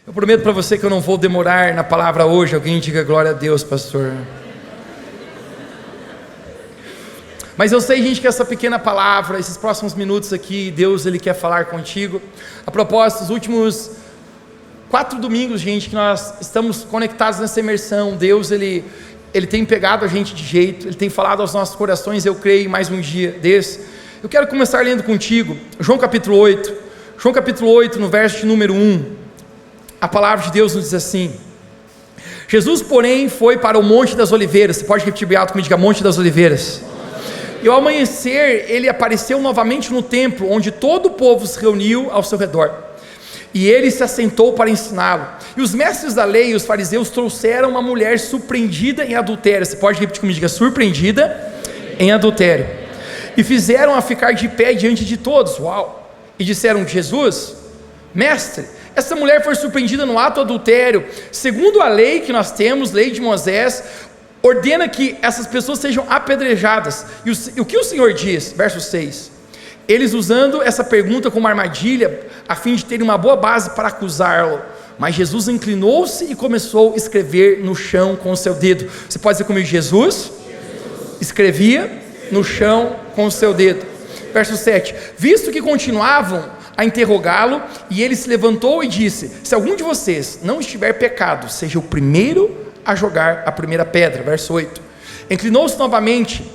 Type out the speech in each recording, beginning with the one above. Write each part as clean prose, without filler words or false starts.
Eu prometo para você que eu não vou demorar na palavra hoje. Alguém diga glória a Deus, pastor. Mas eu sei, gente, que essa pequena palavra, esses próximos minutos aqui, Deus, Ele quer falar contigo. A propósito, os últimos 4 domingos, gente, que nós estamos conectados nessa imersão, Deus, Ele tem pegado a gente de jeito, Ele tem falado aos nossos corações, eu creio, mais um dia desse. Eu quero começar lendo contigo, João capítulo 8, no verso de número 1, a palavra de Deus nos diz assim: Jesus, porém, foi para o Monte das Oliveiras. Você pode repetir bem alto comigo, diga Monte das Oliveiras. E ao amanhecer, ele apareceu novamente no templo, onde todo o povo se reuniu ao seu redor. E ele se assentou para ensiná-lo. E os mestres da lei e os fariseus trouxeram uma mulher surpreendida em adultério. Você pode repetir comigo, diga surpreendida em adultério. E fizeram-a ficar de pé diante de todos. Uau! E disseram: Jesus, mestre, essa mulher foi surpreendida no ato adultério. Segundo a lei que nós temos, lei de Moisés, ordena que essas pessoas sejam apedrejadas. E o que o Senhor diz? Verso 6. Eles usando essa pergunta como armadilha, a fim de terem uma boa base para acusá-lo. Mas Jesus inclinou-se e começou a escrever no chão com o seu dedo. Você pode dizer comigo: Jesus escrevia no chão com o seu dedo. Verso 7. Visto que continuavam a interrogá-lo, e ele se levantou e disse: se algum de vocês não estiver pecado, seja o primeiro a jogar a primeira pedra. Verso 8. Inclinou-se novamente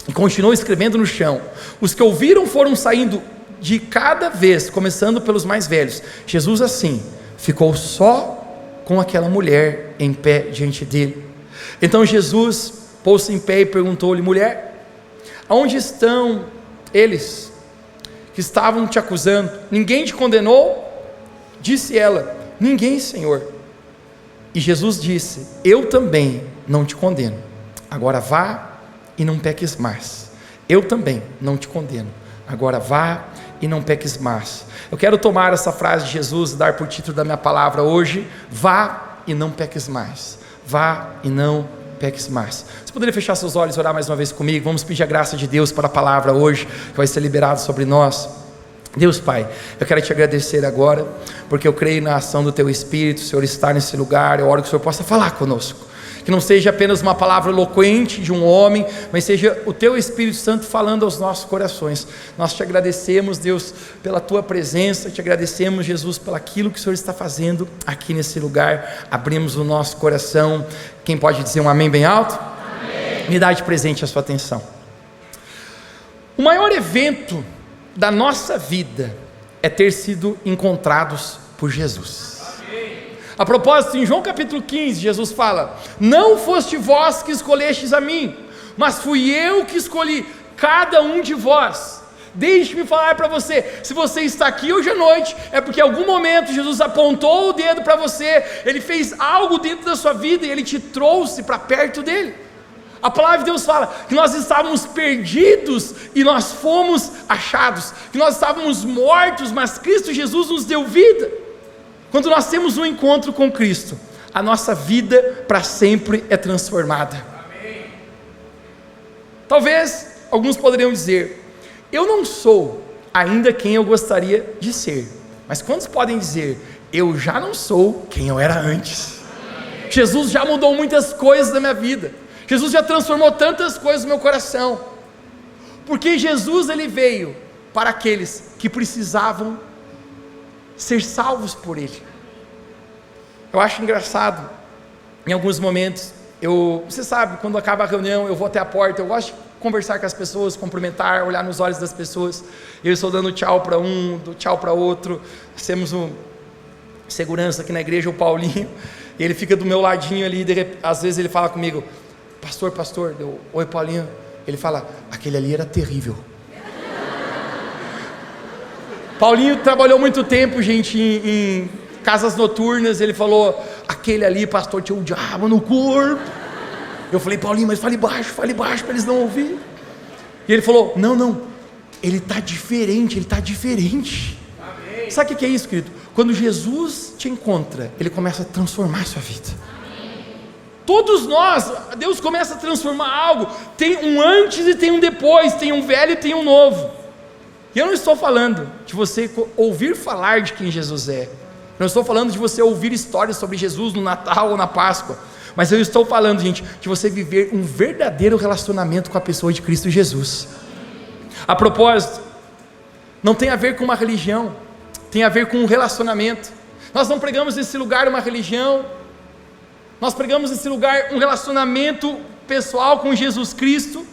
e continuou escrevendo no chão. Os que ouviram foram saindo de cada vez, começando pelos mais velhos. Jesus assim ficou só com aquela mulher em pé diante dele. Então Jesus pôs-se em pé e perguntou-lhe: mulher, aonde estão eles que estavam te acusando? Ninguém te condenou? Disse ela: ninguém, Senhor. E Jesus disse: eu também não te condeno. Agora vá e não peques mais. Eu também não te condeno. Agora vá e não peques mais. Eu quero tomar essa frase de Jesus e dar por título da minha palavra hoje: vá e não peques mais. Vá e não peques mais. Você poderia fechar seus olhos e orar mais uma vez comigo? Vamos pedir a graça de Deus para a palavra hoje, que vai ser liberada sobre nós. Deus Pai, eu quero te agradecer agora, porque eu creio na ação do Teu Espírito. O Senhor está nesse lugar. Eu oro que o Senhor possa falar conosco, que não seja apenas uma palavra eloquente de um homem, mas seja o Teu Espírito Santo falando aos nossos corações. Nós te agradecemos, Deus, pela Tua presença, te agradecemos, Jesus, pelo aquilo que o Senhor está fazendo aqui nesse lugar. Abrimos o nosso coração. Quem pode dizer um amém bem alto? Amém. Me dá de presente a sua atenção. O maior evento da nossa vida é ter sido encontrados por Jesus. A propósito, em João capítulo 15, Jesus fala: não foste vós que escolhestes a mim, mas fui eu que escolhi cada um de vós. Deixe-me falar para você, se você está aqui hoje à noite, é porque em algum momento Jesus apontou o dedo para você, Ele fez algo dentro da sua vida e Ele te trouxe para perto dEle. A palavra de Deus fala que nós estávamos perdidos e nós fomos achados, que nós estávamos mortos, mas Cristo Jesus nos deu vida. Quando nós temos um encontro com Cristo, a nossa vida para sempre é transformada. Amém. Talvez alguns poderiam dizer: eu não sou ainda quem eu gostaria de ser. Mas quantos podem dizer: eu já não sou quem eu era antes? Amém. Jesus já mudou muitas coisas da minha vida. Jesus já transformou tantas coisas no meu coração. Porque Jesus, Ele veio para aqueles que precisavam ser salvos por Ele. Eu acho engraçado, em alguns momentos, você sabe, quando acaba a reunião, eu vou até a porta, eu gosto de conversar com as pessoas, cumprimentar, olhar nos olhos das pessoas. Eu estou dando tchau para um, tchau para outro. Nós temos um segurança aqui na igreja, o Paulinho, e ele fica do meu ladinho ali, às vezes ele fala comigo: pastor, oi Paulinho. Ele fala: aquele ali era terrível. Paulinho trabalhou muito tempo, gente, em casas noturnas. Ele falou: aquele ali, pastor, tinha um diabo no corpo. Eu falei: Paulinho, mas fale baixo para eles não ouvirem. E ele falou: não, ele está diferente. Amém. Sabe o que é isso, querido? Quando Jesus te encontra, Ele começa a transformar a sua vida. Todos nós, Deus começa a transformar algo. Tem um antes e tem um depois, tem um velho e tem um novo. E eu não estou falando de você ouvir falar de quem Jesus é. Não estou falando de você ouvir histórias sobre Jesus no Natal ou na Páscoa, mas eu estou falando, gente, de você viver um verdadeiro relacionamento com a pessoa de Cristo Jesus. A propósito, não tem a ver com uma religião, tem a ver com um relacionamento. Nós não pregamos nesse lugar uma religião, nós pregamos nesse lugar um relacionamento pessoal com Jesus Cristo.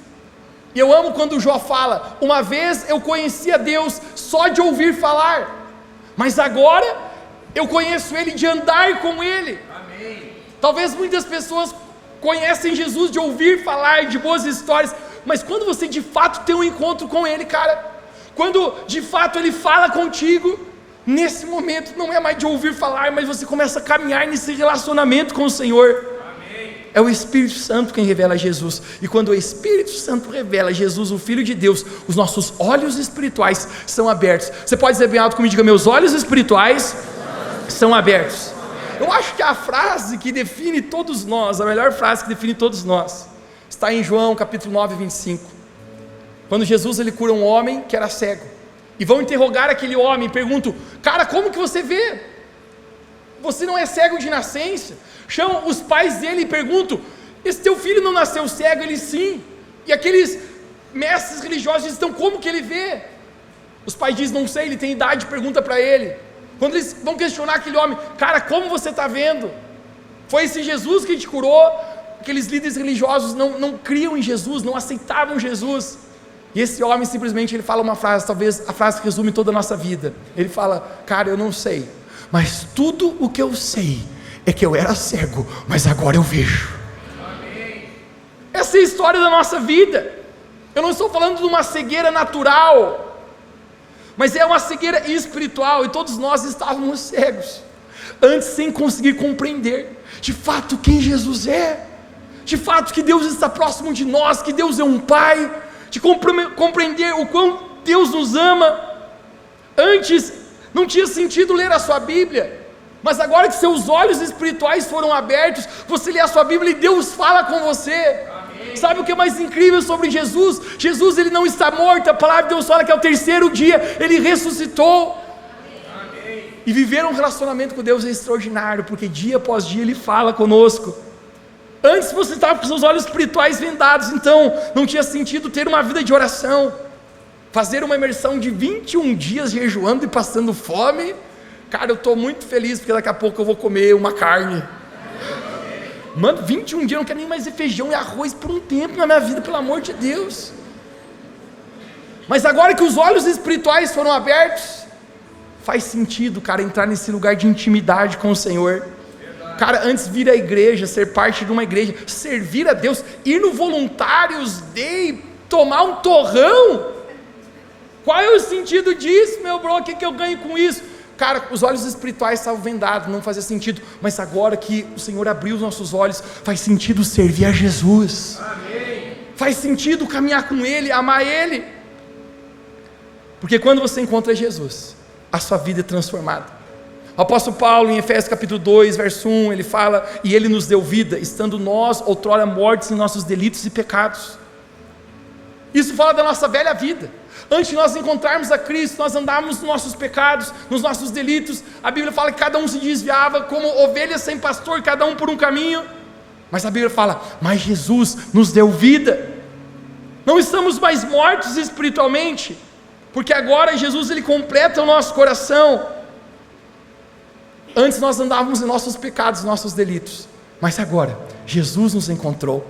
E eu amo quando Jó fala: uma vez eu conhecia Deus só de ouvir falar, mas agora eu conheço Ele de andar com Ele. Amém. Talvez muitas pessoas conhecem Jesus de ouvir falar, de boas histórias, mas quando você de fato tem um encontro com Ele, cara, quando de fato Ele fala contigo, nesse momento não é mais de ouvir falar, mas você começa a caminhar nesse relacionamento com o Senhor. É o Espírito Santo quem revela Jesus, e quando o Espírito Santo revela Jesus, o Filho de Deus, os nossos olhos espirituais são abertos. Você pode dizer bem alto comigo, diga: meus olhos espirituais são abertos. Eu acho que a frase que define todos nós, a melhor frase que define todos nós, está em João capítulo 9, 25, quando Jesus ele cura um homem que era cego, e vão interrogar aquele homem, e perguntam: cara, como que você vê? Você não é cego de nascença? Chamam os pais dele e perguntam: esse teu filho não nasceu cego? Ele: sim. E aqueles mestres religiosos dizem: então como que ele vê? Os pais dizem: não sei, ele tem idade. Pergunta para ele. Quando eles vão questionar aquele homem: cara, como você está vendo? Foi esse Jesus que te curou? Aqueles líderes religiosos não criam em Jesus, não aceitavam Jesus. E esse homem simplesmente ele fala uma frase, talvez a frase que resume toda a nossa vida. Ele fala: cara, eu não sei, mas tudo o que eu sei é que eu era cego, mas agora eu vejo. Amém. Essa é a história da nossa vida. Eu não estou falando de uma cegueira natural, mas é uma cegueira espiritual, e todos nós estávamos cegos, antes sem conseguir compreender, de fato, quem Jesus é, de fato, que Deus está próximo de nós, que Deus é um Pai, de compreender o quão Deus nos ama. Antes, não tinha sentido ler a sua Bíblia, mas agora que seus olhos espirituais foram abertos, você lê a sua Bíblia e Deus fala com você. Amém. Sabe o que é mais incrível sobre Jesus? Jesus ele não está morto, a palavra de Deus fala que ao terceiro dia ele ressuscitou. Amém. E viver um relacionamento com Deus é extraordinário, porque dia após dia ele fala conosco. Antes você estava com seus olhos espirituais vendados, então não tinha sentido ter uma vida de oração, fazer uma imersão de 21 dias jejuando e passando fome. Cara, eu estou muito feliz, porque daqui a pouco eu vou comer uma carne. Mano, 21 dias, eu não quero nem mais ver feijão e arroz por um tempo na minha vida, pelo amor de Deus. Mas agora que os olhos espirituais foram abertos, faz sentido, cara, entrar nesse lugar de intimidade com o Senhor. Cara, antes vir à igreja, ser parte de uma igreja, servir a Deus, ir no Voluntários Day, tomar um torrão. Qual é o sentido disso, meu bro? O que eu ganho com isso? Cara, os olhos espirituais estavam vendados, não fazia sentido, mas agora que o Senhor abriu os nossos olhos, faz sentido servir a Jesus. Amém. Faz sentido caminhar com Ele, amar Ele, porque quando você encontra Jesus, a sua vida é transformada. O apóstolo Paulo, em Efésios capítulo 2, verso 1, ele fala: e Ele nos deu vida, estando nós outrora mortos em nossos delitos e pecados. Isso fala da nossa velha vida. Antes de nós encontrarmos a Cristo, nós andávamos nos nossos pecados, nos nossos delitos. A Bíblia fala que cada um se desviava como ovelhas sem pastor, cada um por um caminho. Mas a Bíblia fala: mas Jesus nos deu vida. Não estamos mais mortos espiritualmente, porque agora Jesus ele completa o nosso coração. Antes nós andávamos em nossos pecados, nossos delitos, mas agora Jesus nos encontrou.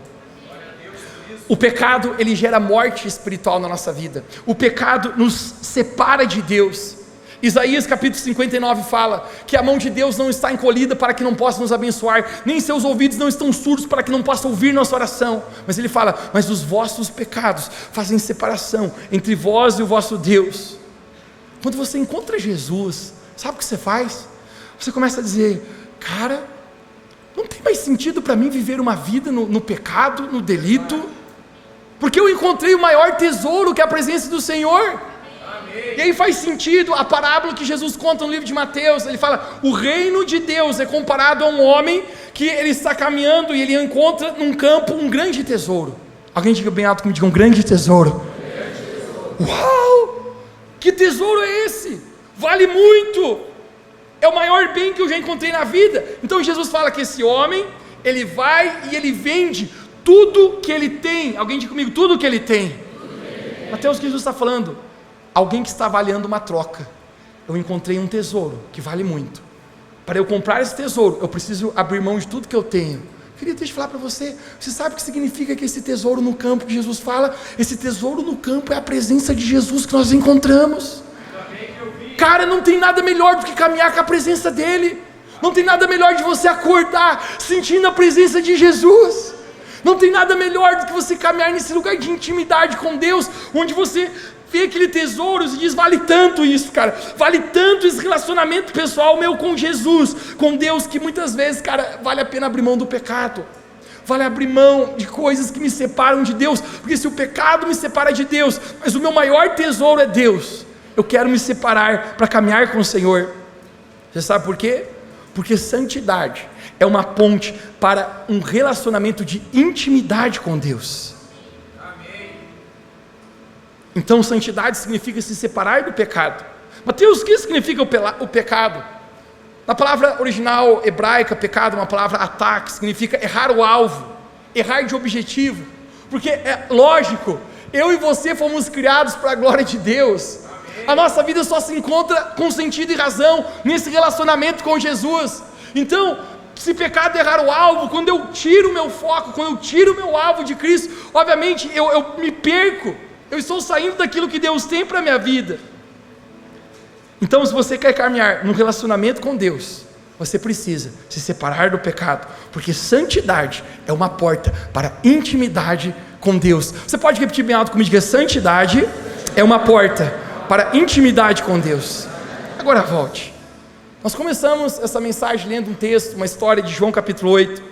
O pecado, ele gera morte espiritual na nossa vida. O pecado nos separa de Deus. Isaías capítulo 59 fala que a mão de Deus não está encolhida para que não possa nos abençoar, nem seus ouvidos não estão surdos para que não possa ouvir nossa oração. Mas ele fala: mas os vossos pecados fazem separação entre vós e o vosso Deus. Quando você encontra Jesus, sabe o que você faz? Você começa a dizer: cara, não tem mais sentido para mim viver uma vida no pecado, no delito, porque eu encontrei o maior tesouro, que é a presença do Senhor. Amém. E aí faz sentido a parábola que Jesus conta no livro de Mateus. Ele fala: o reino de Deus é comparado a um homem que ele está caminhando e ele encontra num campo um grande tesouro. Alguém diga bem alto comigo, diga: um grande tesouro. Uau! Que tesouro é esse? Vale muito. é o maior bem que eu já encontrei na vida. Então Jesus fala que esse homem, ele vai e ele vende tudo que ele tem. Alguém diz comigo, tudo que ele tem. Mateus, o que Jesus está falando? Alguém que está avaliando uma troca. Eu encontrei um tesouro que vale muito. Para eu comprar esse tesouro, eu preciso abrir mão de tudo que eu tenho. Queria deixa eu falar para você, você sabe o que significa que esse tesouro no campo que Jesus fala? Esse tesouro no campo é a presença de Jesus que nós encontramos. Cara, não tem nada melhor do que caminhar com a presença dEle. Não tem nada melhor de você acordar sentindo a presença de Jesus. Não tem nada melhor do que você caminhar nesse lugar de intimidade com Deus, onde você vê aquele tesouro e diz, vale tanto isso, cara, vale tanto esse relacionamento pessoal meu com Jesus, com Deus, que muitas vezes, cara, vale a pena abrir mão do pecado, vale abrir mão de coisas que me separam de Deus, porque se o pecado me separa de Deus, mas o meu maior tesouro é Deus, eu quero me separar para caminhar com o Senhor. Você sabe por quê? Porque santidade é uma ponte para um relacionamento de intimidade com Deus. Então santidade significa se separar do pecado. Mateus, o que significa o pecado? Na palavra original hebraica, pecado é uma palavra ataque, significa errar o alvo, errar de objetivo, porque é lógico, eu e você fomos criados para a glória de Deus. A nossa vida só se encontra com sentido e razão nesse relacionamento com Jesus. Então, se pecado é errar o alvo, quando eu tiro o meu foco, quando eu tiro o meu alvo de Cristo, obviamente eu me perco, eu estou saindo daquilo que Deus tem para a minha vida. Então, se você quer caminhar num relacionamento com Deus, você precisa se separar do pecado, porque santidade é uma porta para intimidade com Deus. Você pode repetir bem alto comigo, que santidade é uma porta para intimidade com Deus. Agora volte. Nós começamos essa mensagem lendo um texto, uma história de João capítulo 8,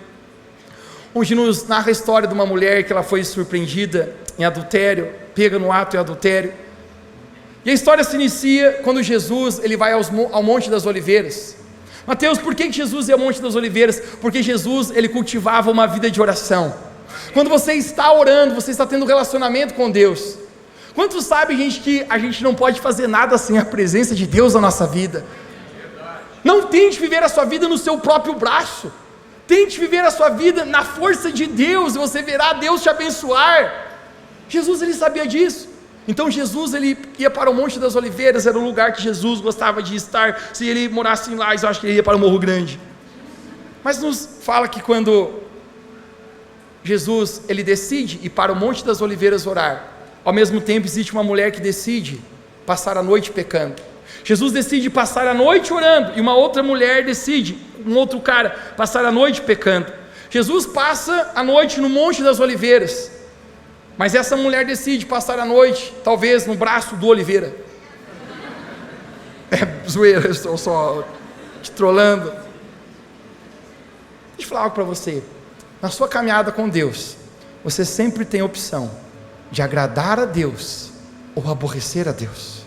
onde nos narra a história de uma mulher que ela foi surpreendida em adultério, pega no ato de adultério. E a história se inicia quando Jesus ele vai ao Monte das Oliveiras. Mateus, por que Jesus ia ao Monte das Oliveiras? Porque Jesus ele cultivava uma vida de oração. Quando você está orando, você está tendo um relacionamento com Deus. Quantos sabem, gente, que a gente não pode fazer nada sem a presença de Deus na nossa vida? Não tente viver a sua vida no seu próprio braço. Tente viver a sua vida na força de Deus, e você verá Deus te abençoar. Jesus ele sabia disso. Então Jesus ele ia para o Monte das Oliveiras, era o lugar que Jesus gostava de estar. Se ele morasse em Lages, eu acho que ele ia para o Morro Grande. Mas nos fala que quando Jesus ele decide ir para o Monte das Oliveiras orar, ao mesmo tempo existe uma mulher que decide passar a noite pecando. Jesus decide passar a noite orando, e uma outra mulher decide, um outro cara, passar a noite pecando. Jesus passa a noite no Monte das Oliveiras, mas essa mulher decide passar a noite, talvez no braço do Oliveira. É zoeira, eu estou só te trolando. Deixa eu falar algo para você. Na sua caminhada com Deus, você sempre tem a opção de agradar a Deus ou aborrecer a Deus.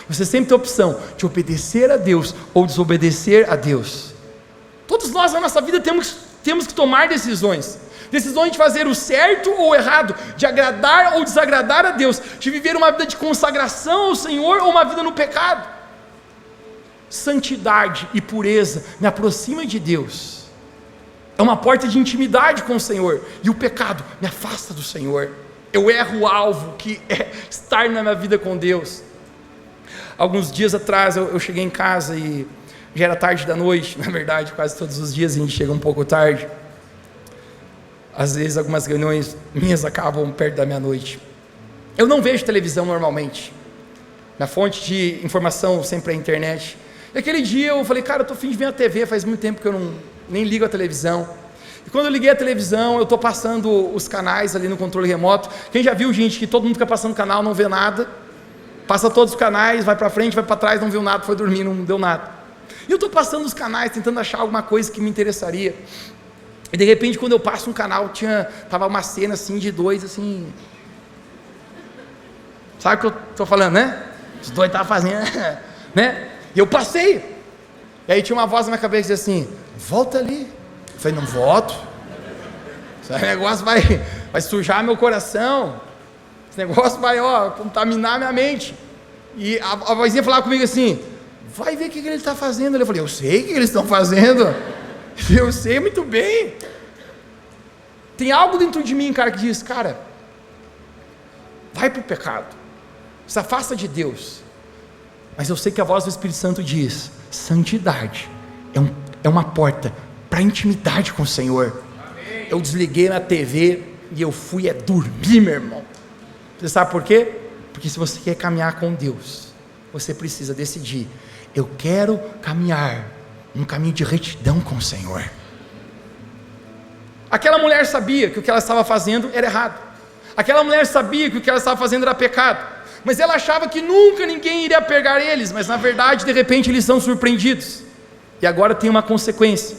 Você sempre tem a opção de obedecer a Deus ou desobedecer a Deus. Todos nós na nossa vida temos que tomar decisões de fazer o certo ou o errado, de agradar ou desagradar a Deus, de viver uma vida de consagração ao Senhor ou uma vida no pecado. Santidade e pureza me aproxima de Deus, é uma porta de intimidade com o Senhor, e o pecado me afasta do Senhor. Eu erro o alvo que é estar na minha vida com Deus. Alguns dias atrás eu cheguei em casa e já era tarde da noite, na verdade quase todos os dias a gente chega um pouco tarde. Às vezes algumas reuniões minhas acabam perto da meia-noite. Eu não vejo televisão normalmente, minha fonte de informação sempre é a internet. E aquele dia eu falei, cara, eu estou a fim de ver a TV, faz muito tempo que eu nem ligo a televisão. E quando eu liguei a televisão, eu estou passando os canais ali no controle remoto. Quem já viu, gente, que todo mundo fica passando canal, não vê nada, passa todos os canais, vai para frente, vai para trás, não viu nada, foi dormir, não deu nada. E eu estou passando os canais, tentando achar alguma coisa que me interessaria. E de repente, quando eu passo um canal, tava uma cena assim de dois, assim, sabe o que eu estou falando, né? Os dois estavam fazendo, né? E eu passei, e aí tinha uma voz na minha cabeça que dizia assim, volta ali. Eu falei, não volto, esse negócio vai sujar meu coração, esse negócio vai contaminar minha mente. E a vozinha falava comigo assim, vai ver o que ele está fazendo. Eu falei, eu sei o que eles estão fazendo, eu sei muito bem. Tem algo dentro de mim, cara, que diz, cara, vai para o pecado, se afasta de Deus. Mas eu sei que a voz do Espírito Santo diz, santidade é uma porta para intimidade com o Senhor. Amém. Eu desliguei na TV e eu fui dormir, meu irmão. Você sabe por quê? Porque se você quer caminhar com Deus, você precisa decidir, eu quero caminhar um caminho de retidão com o Senhor. Aquela mulher sabia que o que ela estava fazendo era errado, aquela mulher sabia que o que ela estava fazendo era pecado, mas ela achava que nunca ninguém iria pegar eles, mas na verdade, de repente, eles são surpreendidos, e agora tem uma consequência,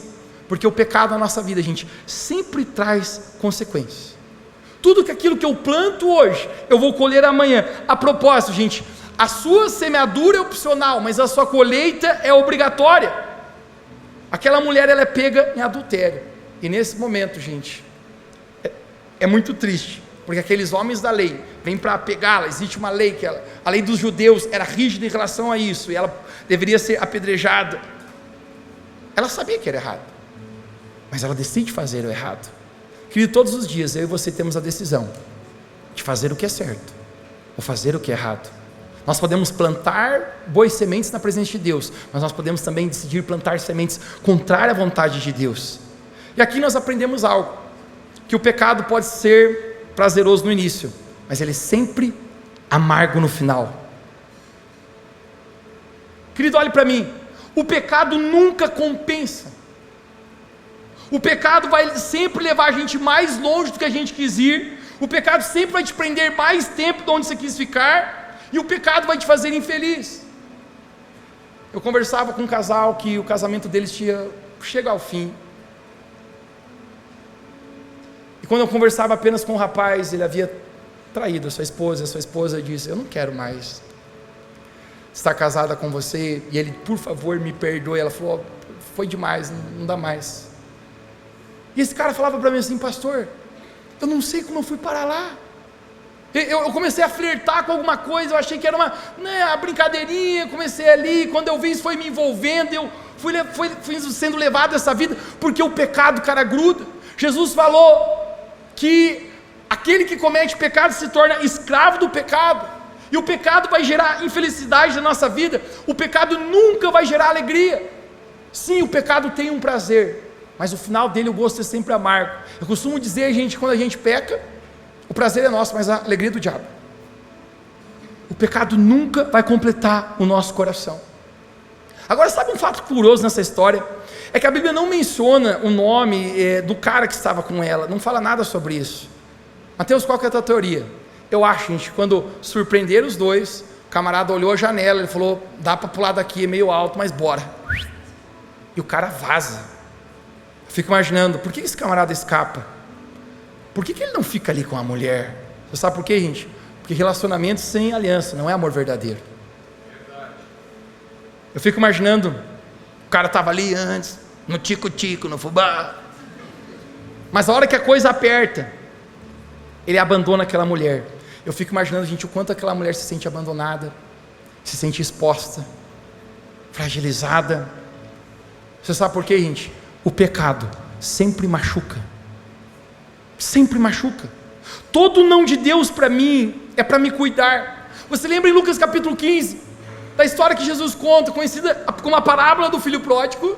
porque o pecado na nossa vida, gente, sempre traz consequências. Tudo aquilo que eu planto hoje, eu vou colher amanhã. A propósito, gente, a sua semeadura é opcional, mas a sua colheita é obrigatória. Aquela mulher, ela é pega em adultério, e nesse momento, gente, é muito triste, porque aqueles homens da lei vêm para pegá-la. Existe uma lei, a lei dos judeus era rígida em relação a isso, e ela deveria ser apedrejada. Ela sabia que era errado, mas ela decide fazer o errado. Querido, todos os dias eu e você temos a decisão de fazer o que é certo ou fazer o que é errado. Nós podemos plantar boas sementes na presença de Deus, mas nós podemos também decidir plantar sementes contrárias à vontade de Deus. E aqui nós aprendemos algo, que o pecado pode ser prazeroso no início, mas ele é sempre amargo no final. Querido, olhe para mim, o pecado nunca compensa. O pecado vai sempre levar a gente mais longe do que a gente quis ir, o pecado sempre vai te prender mais tempo de onde você quis ficar, e o pecado vai te fazer infeliz. Eu conversava com um casal que o casamento deles tinha chegado ao fim, e quando eu conversava apenas com o rapaz, ele havia traído a sua esposa disse, eu não quero mais estar casada com você, e ele, por favor, me perdoe. Ela falou, foi demais, não dá mais. E esse cara falava para mim assim, pastor, eu não sei como eu fui parar lá. Eu comecei a flertar com alguma coisa, eu achei que era uma brincadeirinha, comecei ali, quando eu vi isso foi me envolvendo, eu fui sendo levado a essa vida, porque o pecado, cara, gruda. Jesus falou que aquele que comete pecado se torna escravo do pecado, e o pecado vai gerar infelicidade na nossa vida, o pecado nunca vai gerar alegria. Sim, o pecado tem um prazer, mas o final dele, o gosto é sempre amargo. Eu costumo dizer, gente, quando a gente peca, o prazer é nosso, mas a alegria é do diabo. O pecado nunca vai completar o nosso coração. Agora, sabe um fato curioso nessa história? É que a Bíblia não menciona o nome do cara que estava com ela, não fala nada sobre isso. Mateus, qual que é a tua teoria? Eu acho, gente, quando surpreenderam os dois, o camarada olhou a janela, ele falou, dá para pular daqui, é meio alto, mas bora. E o cara vaza. Fico imaginando, por que esse camarada escapa? Por que ele não fica ali com a mulher? Você sabe por quê, gente? Porque relacionamento sem aliança não é amor verdadeiro. Eu fico imaginando, o cara estava ali antes, no tico-tico, no fubá, mas a hora que a coisa aperta, ele abandona aquela mulher. Eu fico imaginando, gente, o quanto aquela mulher se sente abandonada, se sente exposta, fragilizada. Você sabe por quê, gente? O pecado sempre machuca, sempre machuca. Todo não de Deus para mim é para me cuidar. Você lembra em Lucas capítulo 15, da história que Jesus conta, conhecida como a parábola do filho pródigo,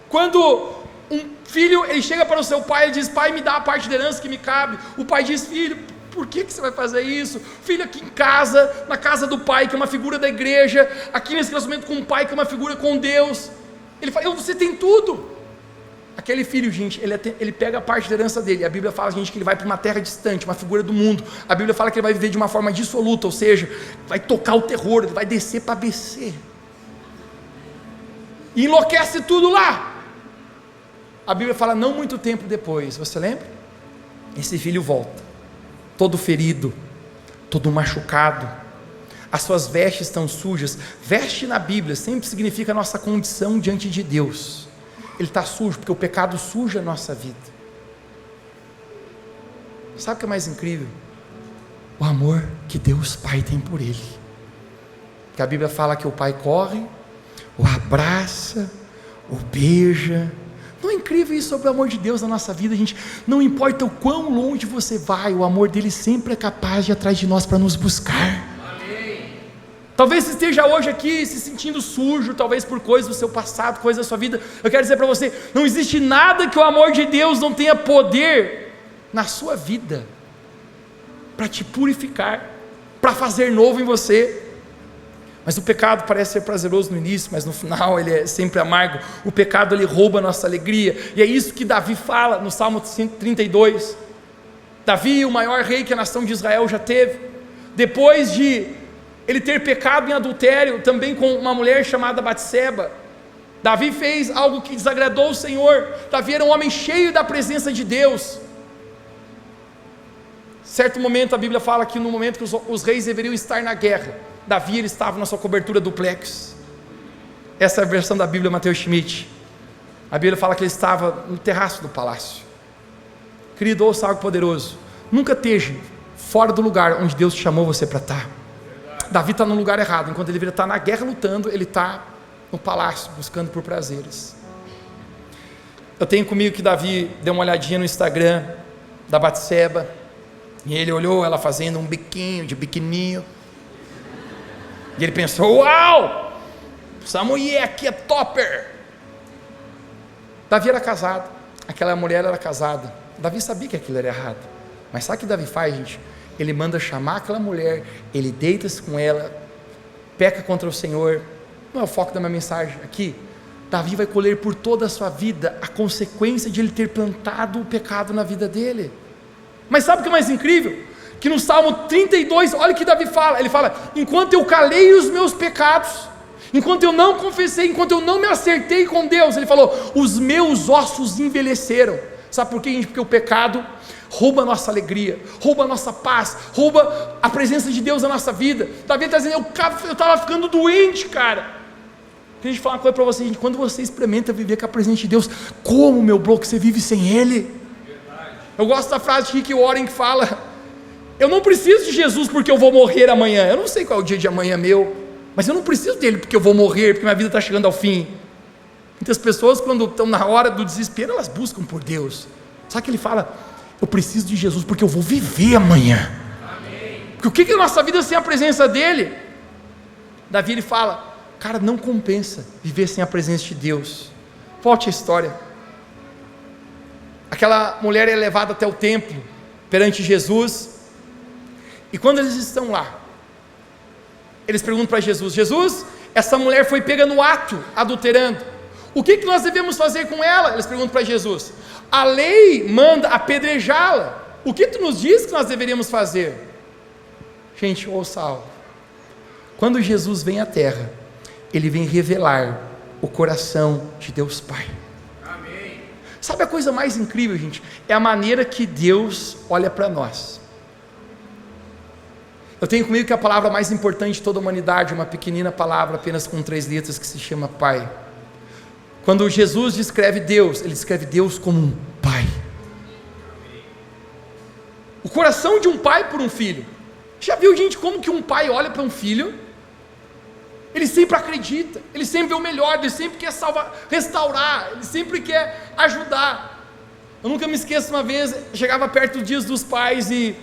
quando um filho, ele chega para o seu pai e diz, pai, me dá a parte da herança que me cabe. O pai diz, filho, por que você vai fazer isso? Filho, aqui em casa, na casa do pai, que é uma figura da igreja, aqui nesse relacionamento com o pai, que é uma figura com Deus, ele fala, você tem tudo. Aquele filho, gente, ele pega a parte da herança dele. A Bíblia fala, gente, que ele vai para uma terra distante, uma figura do mundo. A Bíblia fala que ele vai viver de uma forma dissoluta, ou seja, vai tocar o terror, ele vai descer para BC. E enlouquece tudo lá. A Bíblia fala, não muito tempo depois, você lembra? Esse filho volta, todo ferido, todo machucado. As suas vestes estão sujas. Veste na Bíblia sempre significa a nossa condição diante de Deus. Ele está sujo, porque o pecado suja a nossa vida. Sabe o que é mais incrível? O amor que Deus Pai tem por ele. Que a Bíblia fala que o Pai corre, o abraça, o beija. Não é incrível isso sobre o amor de Deus na nossa vida, gente? Não importa o quão longe você vai, o amor dele sempre é capaz de ir atrás de nós para nos buscar. Amém. Talvez você esteja hoje aqui se sentindo sujo, talvez por coisas do seu passado, coisas da sua vida. Eu quero dizer para você, não existe nada que o amor de Deus não tenha poder na sua vida para te purificar, para fazer novo em você. Mas o pecado parece ser prazeroso no início, mas no final ele é sempre amargo. O pecado ele rouba a nossa alegria, e é isso que Davi fala no Salmo 32. Davi, o maior rei que a nação de Israel já teve, depois de ele ter pecado em adultério, também com uma mulher chamada Batseba, Davi fez algo que desagradou o Senhor. Davi era um homem cheio da presença de Deus. Certo momento a Bíblia fala que no momento que os reis deveriam estar na guerra, Davi ele estava na sua cobertura duplex. Essa é a versão da Bíblia Mateus Schmidt. A Bíblia fala que ele estava no terraço do palácio. Querido, ouça algo poderoso: nunca esteja fora do lugar onde Deus te chamou você para estar. Davi está no lugar errado. Enquanto ele deveria estar na guerra lutando, ele está no palácio buscando por prazeres. Eu tenho comigo que Davi deu uma olhadinha no Instagram da Batseba, e ele olhou ela fazendo um biquinho de biquininho, e ele pensou: uau, essa mulher aqui é topper. Davi era casado, aquela mulher era casada. Davi sabia que aquilo era errado, mas sabe o que Davi faz, gente? Ele manda chamar aquela mulher, ele deita-se com ela, peca contra o Senhor. Não é o foco da minha mensagem aqui. Davi vai colher por toda a sua vida a consequência de ele ter plantado o pecado na vida dele. Mas sabe o que é mais incrível? Que no Salmo 32, olha o que Davi fala, ele fala: enquanto eu calei os meus pecados, enquanto eu não confessei, enquanto eu não me acertei com Deus, ele falou, os meus ossos envelheceram. Sabe por quê, gente? Porque o pecado rouba a nossa alegria, rouba a nossa paz, rouba a presença de Deus na nossa vida. Davi está dizendo, eu estava ficando doente, cara. Deixa eu falar uma coisa para você, gente: quando você experimenta viver com a presença de Deus, como, meu bloco, você vive sem Ele? Eu gosto da frase de Rick Warren que fala: eu não preciso de Jesus porque eu vou morrer amanhã. Eu não sei qual é o dia de amanhã meu, mas eu não preciso dele porque eu vou morrer, porque minha vida está chegando ao fim. Muitas pessoas, quando estão na hora do desespero, elas buscam por Deus. Sabe que ele fala: eu preciso de Jesus porque eu vou viver amanhã. Amém. Porque o que é a nossa vida sem a presença dele? Davi ele fala: cara, não compensa viver sem a presença de Deus. Volte a história. Aquela mulher é levada até o templo perante Jesus, e quando eles estão lá, eles perguntam para Jesus: Jesus, essa mulher foi pega no ato, adulterando, o que nós devemos fazer com ela? Eles perguntam para Jesus: a lei manda apedrejá-la, o que tu nos diz que nós deveríamos fazer? Gente, ouça algo: quando Jesus vem à terra, ele vem revelar o coração de Deus Pai. Amém. Sabe a coisa mais incrível, gente? É a maneira que Deus olha para nós. Eu tenho comigo que a palavra mais importante de toda a humanidade, uma pequenina palavra apenas com 3 letras, que se chama Pai. Quando Jesus descreve Deus, ele descreve Deus como um pai. O coração de um pai por um filho. Já viu, gente, como que um pai olha para um filho? Ele sempre acredita, ele sempre vê o melhor, ele sempre quer salvar, restaurar, ele sempre quer ajudar. Eu nunca me esqueço, uma vez, chegava perto dos dias dos pais e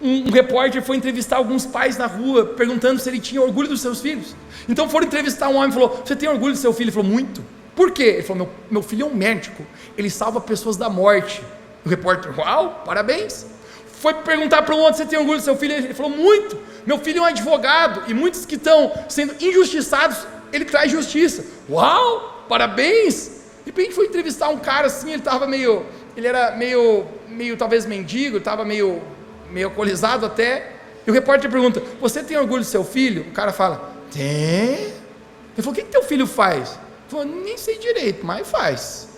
um repórter foi entrevistar alguns pais na rua, perguntando se ele tinha orgulho dos seus filhos. Então foram entrevistar um homem e falou: você tem orgulho do seu filho? Ele falou: muito. Por quê? Ele falou: meu filho é um médico, ele salva pessoas da morte. O repórter: uau, parabéns. Foi perguntar para um outro: você tem orgulho do seu filho? Ele falou: muito. Meu filho é um advogado, e muitos que estão sendo injustiçados, ele traz justiça. Uau, parabéns. De repente foi entrevistar um cara assim, ele era meio talvez mendigo, estava meio alcoolizado até, e o repórter pergunta: você tem orgulho do seu filho? O cara fala: tem. Ele falou: o que teu filho faz? Ele falou: nem sei direito, mas faz.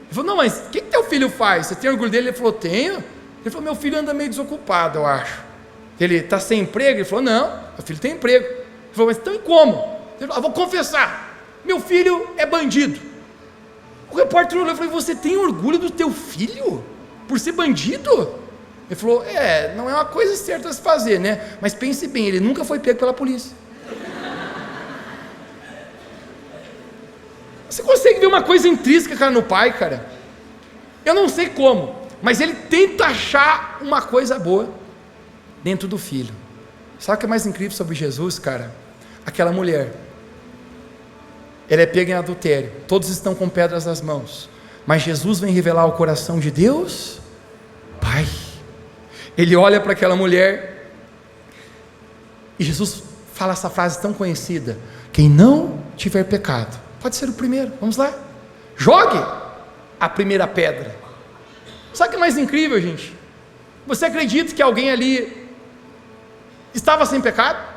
Ele falou: não, mas o que teu filho faz? Você tem orgulho dele? Ele falou: tenho. Ele falou: meu filho anda meio desocupado, eu acho. Ele está sem emprego? Ele falou: não, meu filho tem emprego. Ele falou: mas então e como? Ele falou: vou confessar, meu filho é bandido. O repórter olhou e falou: você tem orgulho do teu filho por ser bandido? Ele falou: não é uma coisa certa a se fazer, né? Mas pense bem, ele nunca foi pego pela polícia. Você consegue ver uma coisa intrínseca, cara, no pai, cara? Eu não sei como, mas ele tenta achar uma coisa boa dentro do filho. Sabe o que é mais incrível sobre Jesus, cara? Aquela mulher, ela é pega em adultério, todos estão com pedras nas mãos, mas Jesus vem revelar o coração de Deus Pai. Ele olha para aquela mulher e Jesus fala essa frase tão conhecida: quem não tiver pecado, pode ser o primeiro. Vamos lá, jogue a primeira pedra. Sabe o que é mais incrível, gente? Você acredita que alguém ali estava sem pecado?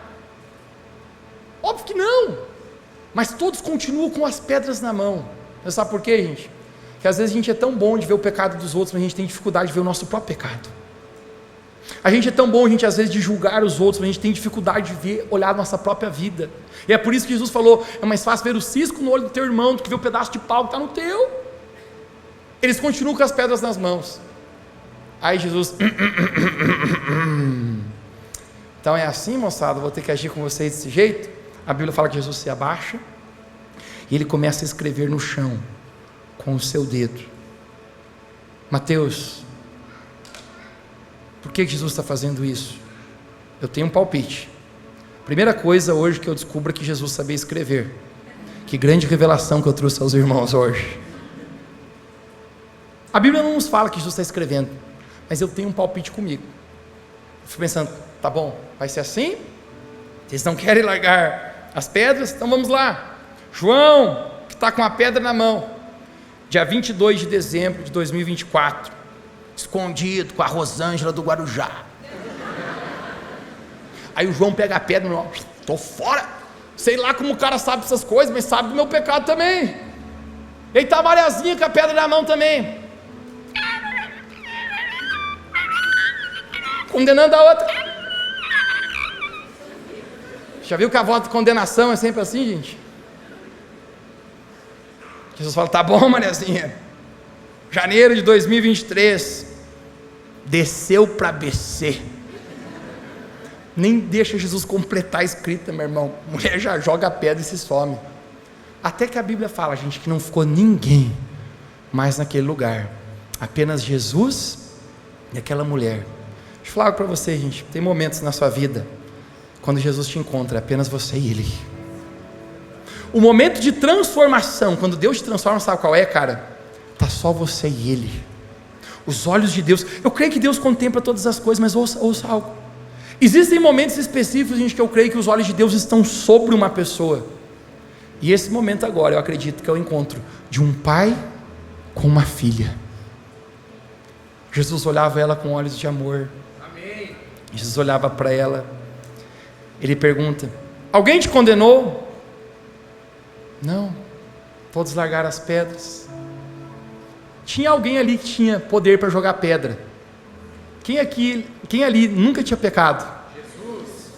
Óbvio que não, mas todos continuam com as pedras na mão. Você sabe por quê, gente? Que às vezes a gente é tão bom de ver o pecado dos outros, mas a gente tem dificuldade de ver o nosso próprio pecado. A gente é tão bom, às vezes, de julgar os outros, mas a gente tem dificuldade de ver, olhar a nossa própria vida. E é por isso que Jesus falou: é mais fácil ver o cisco no olho do teu irmão do que ver o pedaço de pau que está no teu. Eles continuam com as pedras nas mãos. Aí Jesus: então é assim, moçada, vou ter que agir com vocês desse jeito? A Bíblia fala que Jesus se abaixa e ele começa a escrever no chão com o seu dedo. Mateus, por que Jesus está fazendo isso? Eu tenho um palpite. Primeira coisa hoje que eu descubro é que Jesus sabia escrever. Que grande revelação que eu trouxe aos irmãos hoje. A Bíblia não nos fala que Jesus está escrevendo, mas eu tenho um palpite comigo. Eu fui pensando: tá bom, vai ser assim? Vocês não querem largar as pedras? Então vamos lá. João, que está com a pedra na mão, dia 22 de dezembro de 2024, escondido com a Rosângela do Guarujá. Aí o João pega a pedra e fala: tô fora. Sei lá como o cara sabe essas coisas, mas sabe do meu pecado também. E aí está a Mariazinha com a pedra na mão também, condenando a outra. Já viu que a voz de condenação é sempre assim, gente? Jesus fala: tá bom, Mariazinha, janeiro de 2023, desceu para BC. Nem deixa Jesus completar a escrita, meu irmão. A mulher já joga a pedra e se some. Até que a Bíblia fala, gente, que não ficou ninguém mais naquele lugar, apenas Jesus e aquela mulher. Deixa eu falar algo para você, gente. Tem momentos na sua vida quando Jesus te encontra, apenas você e Ele. O momento de transformação, quando Deus te transforma, sabe qual é, cara? Tá só você e Ele. Os olhos de Deus. Eu creio que Deus contempla todas as coisas, mas ouça algo. Existem momentos específicos, gente, que eu creio que os olhos de Deus estão sobre uma pessoa. E esse momento agora, eu acredito que é o encontro de um pai com uma filha. Jesus olhava ela com olhos de amor. Amém. Jesus olhava para ela. Ele pergunta: alguém te condenou? Não. Todos largaram as pedras. Tinha alguém ali que tinha poder para jogar pedra. Quem ali nunca tinha pecado? Jesus.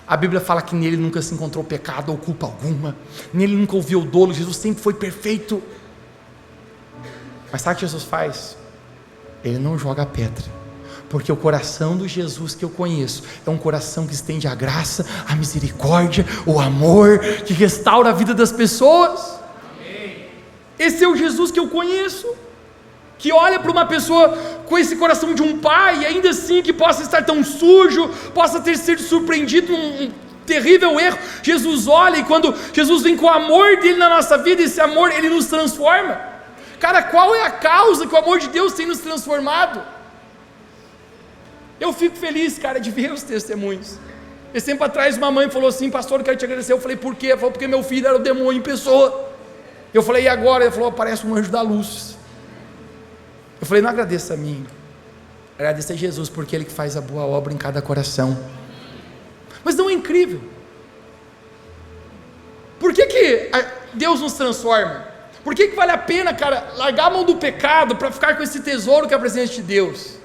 A Bíblia fala que nele nunca se encontrou pecado ou culpa alguma. Nele nunca houve o dolo. Jesus sempre foi perfeito. Mas sabe o que Jesus faz? Ele não joga pedra, porque o coração do Jesus que eu conheço é um coração que estende a graça, a misericórdia, o amor, que restaura a vida das pessoas. Amém. Esse é o Jesus que eu conheço, que olha para uma pessoa com esse coração de um pai, e ainda assim que possa estar tão sujo, possa ter sido surpreendido num terrível erro. Jesus olha, e quando Jesus vem com o amor dele na nossa vida, esse amor, ele nos transforma. Cara, qual é a causa que o amor de Deus tem nos transformado? Eu fico feliz, cara, de ver os testemunhos. Esse tempo atrás uma mãe falou assim: pastor, eu quero te agradecer. Eu falei: por quê? Ela falou: porque meu filho era o demônio em pessoa. Eu falei: e agora? Ela falou: parece um anjo da luz. Eu falei: não agradeça a mim, agradeça a Jesus, porque Ele que faz a boa obra em cada coração. Mas não é incrível? Por que Deus nos transforma? Por que vale a pena, cara, largar a mão do pecado para ficar com esse tesouro que é a presença de Deus?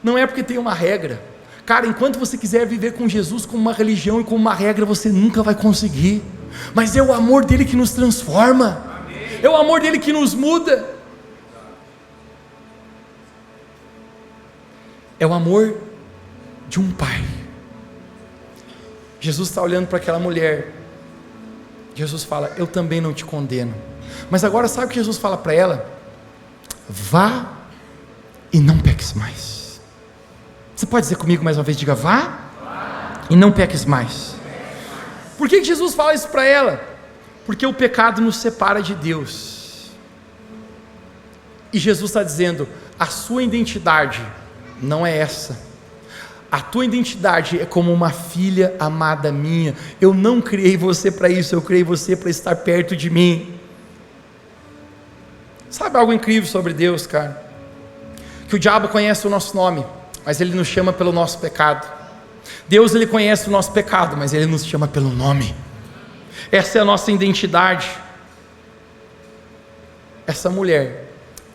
Não é porque tem uma regra. Cara, enquanto você quiser viver com Jesus como uma religião e como uma regra, você nunca vai conseguir. Mas é o amor dele que nos transforma. Amém. É o amor dele que nos muda. É o amor de um pai. Jesus está olhando para aquela mulher Jesus fala: eu também não te condeno. Mas agora sabe o que Jesus fala para ela? Vá e não peques mais. Você pode dizer comigo mais uma vez? Diga: vá e não peques mais. Por que Jesus fala isso para ela? Porque o pecado nos separa de Deus. E Jesus está dizendo: a sua identidade não é essa. A tua identidade é como uma filha amada minha. Eu não criei você para isso, eu criei você para estar perto de mim. Sabe algo incrível sobre Deus, cara? Que o diabo conhece o nosso nome, mas ele nos chama pelo nosso pecado. Deus, ele conhece o nosso pecado, mas ele nos chama pelo nome. Essa é a nossa identidade. Essa mulher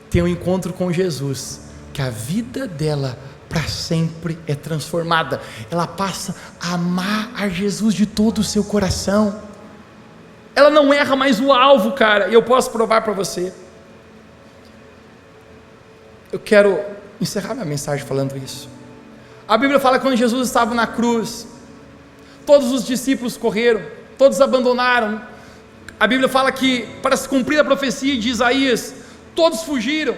tem um encontro com Jesus, que a vida dela para sempre é transformada. Ela passa a amar a Jesus de todo o seu coração. Ela não erra mais o alvo, cara. E eu posso provar para você. Eu quero encerrar minha mensagem falando isso. A Bíblia fala que quando Jesus estava na cruz, todos os discípulos correram, todos abandonaram. A Bíblia fala que para se cumprir a profecia de Isaías, todos fugiram.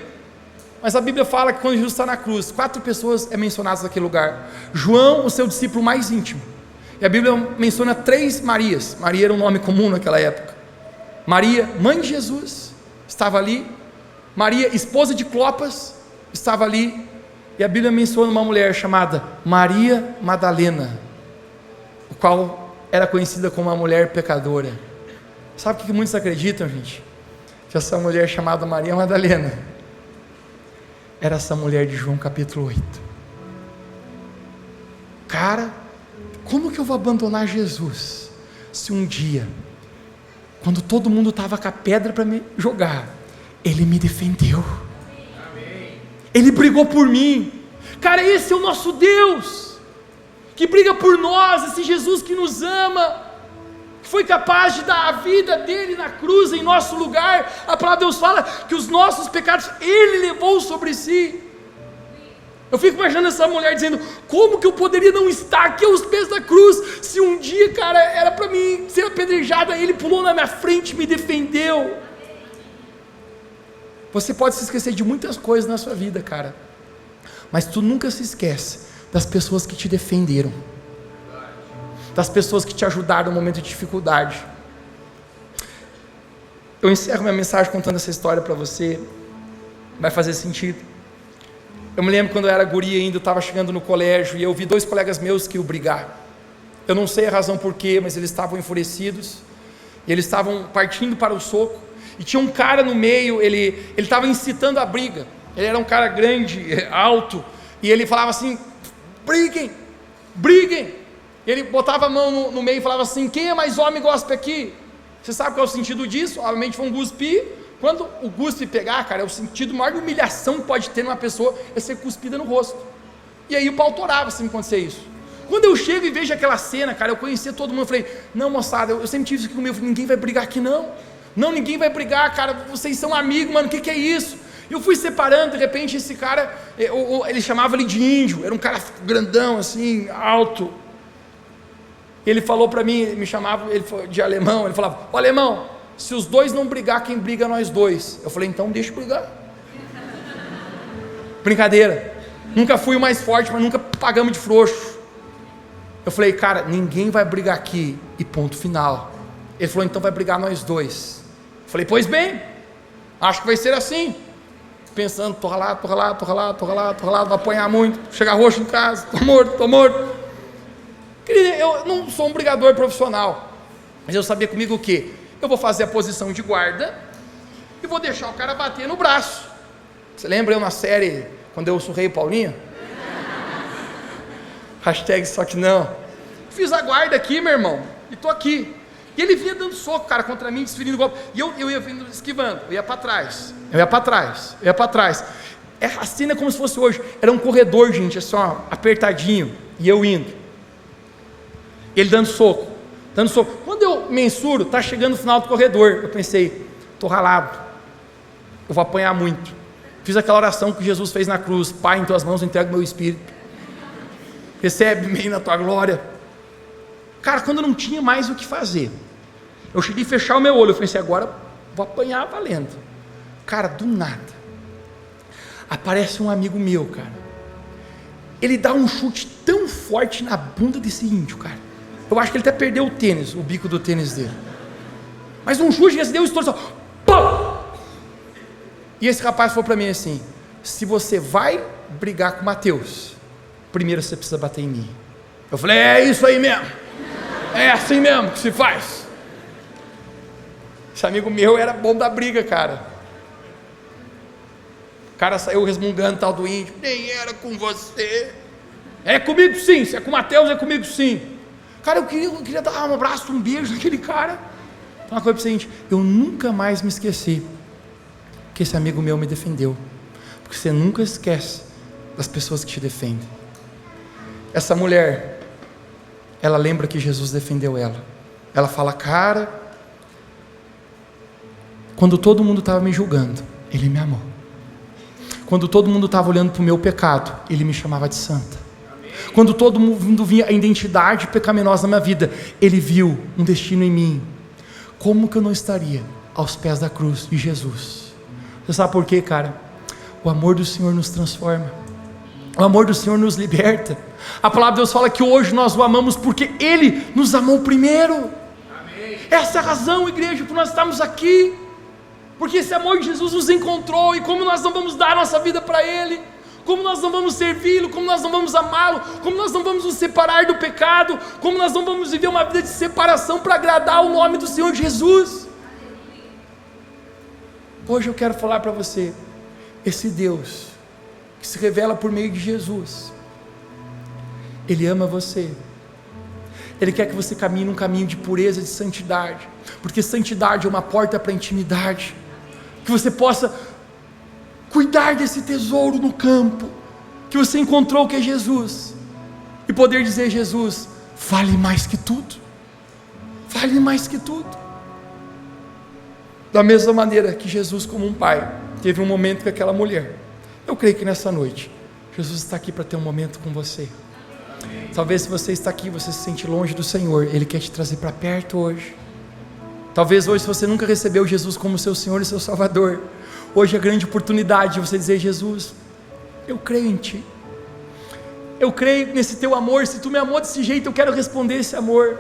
Mas a Bíblia fala que quando Jesus está na cruz, 4 pessoas é mencionadas naquele lugar. João, o seu discípulo mais íntimo. E a Bíblia menciona 3 Marias. Maria era um nome comum naquela época. Maria, mãe de Jesus, estava ali. Maria, esposa de Clopas, estava ali. E a Bíblia menciona uma mulher chamada Maria Madalena, o qual era conhecida como uma mulher pecadora. Sabe o que muitos acreditam, gente? Que essa mulher chamada Maria Madalena era essa mulher de João capítulo 8. Cara, como que eu vou abandonar Jesus, se um dia, quando todo mundo estava com a pedra para me jogar, Ele me defendeu, Ele brigou por mim. Cara, esse é o nosso Deus, que briga por nós, esse Jesus que nos ama, que foi capaz de dar a vida dele na cruz em nosso lugar. A palavra de Deus fala que os nossos pecados Ele levou sobre si. Eu fico imaginando essa mulher dizendo: como que eu poderia não estar aqui aos pés da cruz, se um dia, cara, era para mim ser apedrejada, Ele pulou na minha frente e me defendeu. Você pode se esquecer de muitas coisas na sua vida, cara, mas tu nunca se esquece das pessoas que te defenderam, das pessoas que te ajudaram no momento de dificuldade. Eu encerro minha mensagem contando essa história para você, vai fazer sentido. Eu me lembro quando eu era guri ainda, eu estava chegando no colégio, e eu vi 2 colegas meus que iam brigar. Eu não sei a razão porquê, mas eles estavam enfurecidos, e eles estavam partindo para o soco, e tinha um cara no meio, ele estava incitando a briga. Ele era um cara grande, alto, e ele falava assim: briguem, briguem. Ele botava a mão no meio e falava assim: quem é mais homem gospe aqui? Você sabe qual é o sentido disso? Obviamente foi um guspe. Quando o guspe pegar, cara, é o sentido maior de humilhação que pode ter numa pessoa, é ser cuspida no rosto. E aí o pau torava se me acontecer isso. Quando eu chego e vejo aquela cena, cara, eu conhecia todo mundo, eu falei: não, moçada, eu sempre tive isso aqui comigo, eu falei: ninguém vai brigar aqui não, ninguém vai brigar, cara, vocês são amigos, mano, o que é isso? Eu fui separando, de repente esse cara, ele chamava ele de índio, era um cara grandão assim, alto. Ele falou para mim, me chamava ele de alemão, ele falava: ó, alemão, se os 2 não brigar, quem briga é nós 2. Eu falei: então deixa eu brigar. Brincadeira, nunca fui o mais forte, mas nunca pagamos de frouxo. Eu falei: cara, ninguém vai brigar aqui, e ponto final. Ele falou: então vai brigar nós 2. Eu falei: pois bem, acho que vai ser assim. Pensando, tô ralado, vou apanhar muito, chegar roxo em casa, tô morto. Eu não sou um brigador profissional, mas eu sabia comigo o quê? Eu vou fazer a posição de guarda e vou deixar o cara bater no braço. Você lembra eu na série, quando eu surrei o Paulinho? Hashtag só que não. Fiz a guarda aqui, meu irmão, e tô aqui. E ele vinha dando soco, cara, contra mim, desferindo golpe. E eu ia vindo esquivando, eu ia para trás. A cena é como se fosse hoje. Era um corredor, gente, assim, ó, apertadinho, e eu indo. Ele dando soco. Quando eu mensuro, está chegando no final do corredor, eu pensei: estou ralado, eu vou apanhar muito. Fiz aquela oração que Jesus fez na cruz: Pai, em tuas mãos eu entrego meu espírito, recebe-me na tua glória. Cara, quando eu não tinha mais o que fazer, Eu cheguei a fechar o meu olho, eu pensei, agora vou apanhar valendo. Cara, do nada, aparece um amigo meu, cara. Ele dá um chute tão forte na bunda desse índio, cara. Eu acho que ele até perdeu o tênis, o bico do tênis dele. Mas um chute que esse deu estouro só. Pum! E esse rapaz falou para mim assim: se você vai brigar com o Mateus, primeiro você precisa bater em mim. Eu falei, é isso aí mesmo. É assim mesmo que se faz. Esse amigo meu era bom da briga, cara. O cara saiu resmungando tal do índio. Nem era com você. É comigo sim, se é com o Mateus é comigo sim. Cara, eu queria dar um abraço, um beijo naquele cara. Uma coisa para o seguinte, eu nunca mais me esqueci que esse amigo meu me defendeu. Porque você nunca esquece das pessoas que te defendem. Essa mulher, ela lembra que Jesus defendeu ela. Ela fala, cara, quando todo mundo estava me julgando, Ele me amou. Quando todo mundo estava olhando para o meu pecado, Ele me chamava de santa. Quando todo mundo via a identidade pecaminosa na minha vida, Ele viu um destino em mim. Como que eu não estaria aos pés da cruz de Jesus? Você sabe por quê, cara? O amor do Senhor nos transforma. O amor do Senhor nos liberta. A palavra de Deus fala que hoje nós o amamos porque Ele nos amou primeiro. Amém. Essa é a razão, igreja, por nós estarmos aqui. Porque esse amor de Jesus nos encontrou. E como nós não vamos dar a nossa vida para Ele, como nós não vamos servi-lo, como nós não vamos amá-lo, como nós não vamos nos separar do pecado, como nós não vamos viver uma vida de separação para agradar o nome do Senhor Jesus. Hoje eu quero falar para você, esse Deus que se revela por meio de Jesus, Ele ama você. Ele quer que você caminhe num caminho de pureza, de santidade, porque santidade é uma porta para a intimidade, que você possa cuidar desse tesouro no campo, que você encontrou, que é Jesus, e poder dizer, Jesus, vale mais que tudo, vale mais que tudo. Da mesma maneira que Jesus, como um pai, teve um momento com aquela mulher, eu creio que nessa noite, Jesus está aqui para ter um momento com você. Talvez se você está aqui, você se sente longe do Senhor, Ele quer te trazer para perto hoje. Talvez hoje, se você nunca recebeu Jesus como seu Senhor e seu Salvador, hoje é a grande oportunidade de você dizer, Jesus, eu creio em Ti, eu creio nesse Teu amor, se Tu me amou desse jeito, eu quero responder esse amor,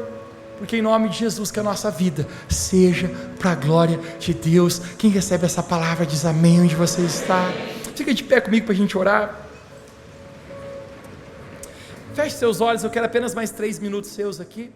porque em nome de Jesus, que a nossa vida seja para a glória de Deus. Quem recebe essa palavra diz amém onde você está. Fica de pé comigo para a gente orar. Feche seus olhos, eu quero apenas mais 3 minutos seus aqui.